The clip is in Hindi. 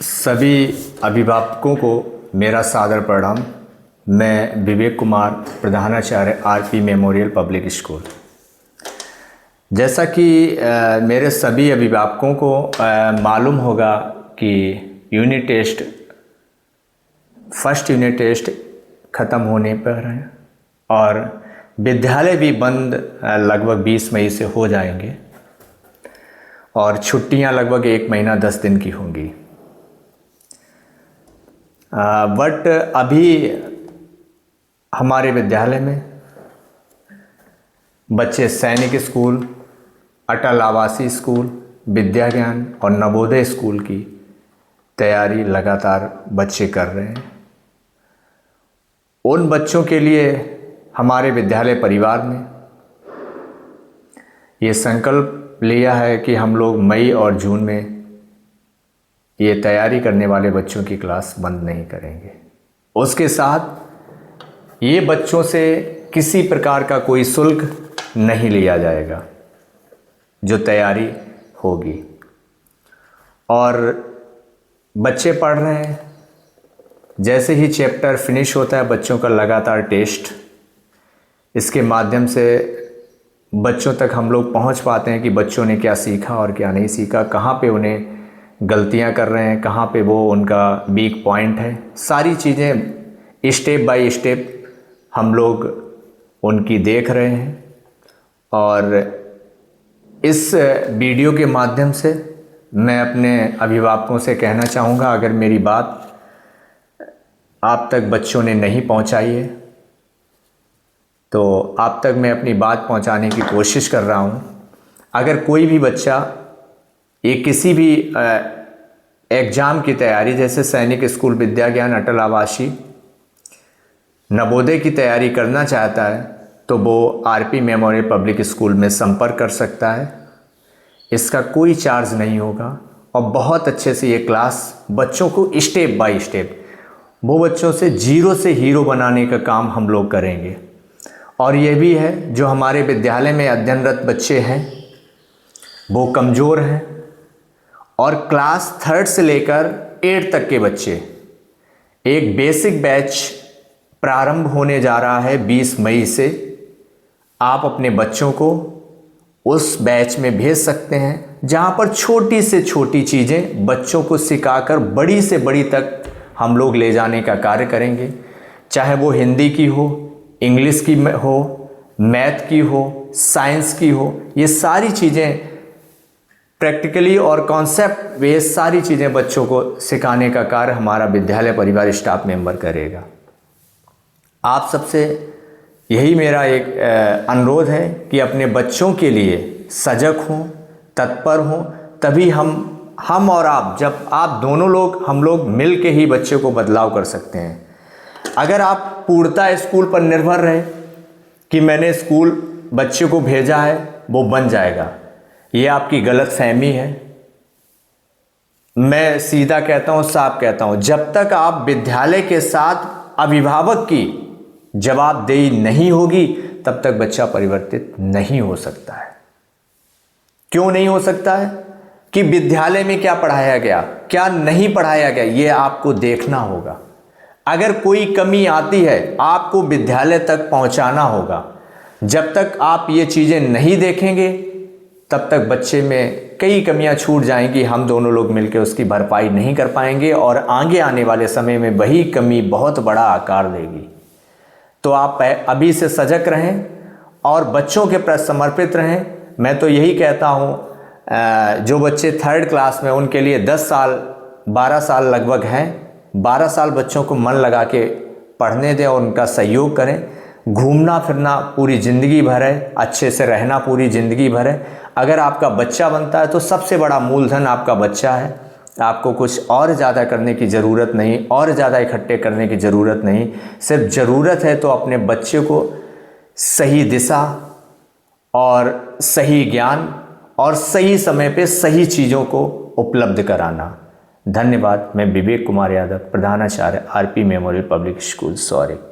सभी अभिभावकों को मेरा सादर प्रणाम। मैं विवेक कुमार, प्रधानाचार्य आरपी मेमोरियल पब्लिक स्कूल। जैसा कि मेरे सभी अभिभावकों को मालूम होगा कि फर्स्ट यूनिट टेस्ट ख़त्म होने पर है और विद्यालय भी बंद लगभग 20 मई से हो जाएंगे और छुट्टियां लगभग 1 महीना 10 दिन की होंगी। बट अभी हमारे विद्यालय में बच्चे सैनिक स्कूल, अटल आवासीय स्कूल, विद्या ज्ञान और नवोदय स्कूल की तैयारी लगातार बच्चे कर रहे हैं। उन बच्चों के लिए हमारे विद्यालय परिवार ने ये संकल्प लिया है कि हम लोग मई और जून में ये तैयारी करने वाले बच्चों की क्लास बंद नहीं करेंगे। उसके साथ ये बच्चों से किसी प्रकार का कोई शुल्क नहीं लिया जाएगा जो तैयारी होगी। और बच्चे पढ़ रहे हैं, जैसे ही चैप्टर फिनिश होता है बच्चों का लगातार टेस्ट, इसके माध्यम से बच्चों तक हम लोग पहुंच पाते हैं कि बच्चों ने क्या सीखा और क्या नहीं सीखा, कहाँ पे उन्हें गलतियां कर रहे हैं, कहाँ पे वो उनका वीक पॉइंट है। सारी चीज़ें स्टेप बाय स्टेप हम लोग उनकी देख रहे हैं। और इस वीडियो के माध्यम से मैं अपने अभिभावकों से कहना चाहूँगा, अगर मेरी बात आप तक बच्चों ने नहीं पहुँचाई है तो आप तक मैं अपनी बात पहुँचाने की कोशिश कर रहा हूँ। अगर कोई भी बच्चा ये किसी भी एग्ज़ाम की तैयारी, जैसे सैनिक स्कूल, विद्या ज्ञान, अटल आवासीय, नवोदय की तैयारी करना चाहता है तो वो आरपी मेमोरियल पब्लिक स्कूल में संपर्क कर सकता है। इसका कोई चार्ज नहीं होगा और बहुत अच्छे से ये क्लास बच्चों को स्टेप बाय स्टेप, वो बच्चों से जीरो से हीरो बनाने का काम हम लोग करेंगे। और ये भी है, जो हमारे विद्यालय में अध्ययनरत बच्चे हैं वो कमज़ोर हैं और क्लास 3rd से लेकर 8th तक के बच्चे, एक बेसिक बैच प्रारंभ होने जा रहा है 20 मई से। आप अपने बच्चों को उस बैच में भेज सकते हैं जहां पर छोटी से छोटी चीज़ें बच्चों को सिखाकर बड़ी से बड़ी तक हम लोग ले जाने का कार्य करेंगे। चाहे वो हिंदी की हो, इंग्लिश की हो, मैथ की हो, साइंस की हो, ये सारी चीज़ें प्रैक्टिकली और कॉन्सेप्ट वे सारी चीज़ें बच्चों को सिखाने का कार्य हमारा विद्यालय परिवार स्टाफ मेंबर करेगा। आप सबसे यही मेरा एक अनुरोध है कि अपने बच्चों के लिए सजग हों, तत्पर हों, तभी हम और आप, जब आप दोनों लोग, हम लोग मिल के ही बच्चे को बदलाव कर सकते हैं। अगर आप पूर्णतः स्कूल पर निर्भर रहे कि मैंने स्कूल बच्चे को भेजा है वो बन जाएगा, ये आपकी गलत फहमी है। मैं सीधा कहता हूँ, साफ कहता हूँ, जब तक आप विद्यालय के साथ अभिभावक की जवाबदेही नहीं होगी तब तक बच्चा परिवर्तित नहीं हो सकता है। क्यों नहीं हो सकता है? कि विद्यालय में क्या पढ़ाया गया, क्या नहीं पढ़ाया गया, ये आपको देखना होगा। अगर कोई कमी आती है आपको विद्यालय तक पहुंचाना होगा। जब तक आप ये चीज़ें नहीं देखेंगे तब तक बच्चे में कई कमियां छूट जाएंगी, हम दोनों लोग मिलकर उसकी भरपाई नहीं कर पाएंगे और आगे आने वाले समय में वही कमी बहुत बड़ा आकार लेगी। तो आप अभी से सजग रहें और बच्चों के प्रति समर्पित रहें। मैं तो यही कहता हूँ, जो बच्चे 3rd क्लास में, उनके लिए 10 साल 12 साल लगभग हैं, 12 साल बच्चों को मन लगा के पढ़ने दें और उनका सहयोग करें। घूमना फिरना पूरी ज़िंदगी भर है, अच्छे से रहना पूरी ज़िंदगी भर है। अगर आपका बच्चा बनता है तो सबसे बड़ा मूलधन आपका बच्चा है। आपको कुछ और ज़्यादा करने की ज़रूरत नहीं, और ज़्यादा इकट्ठे करने की ज़रूरत नहीं। सिर्फ ज़रूरत है तो अपने बच्चे को सही दिशा और सही ज्ञान और सही समय पे सही चीज़ों को उपलब्ध कराना। धन्यवाद। मैं विवेक कुमार यादव, प्रधानाचार्य RP memorial public school, Saurikh.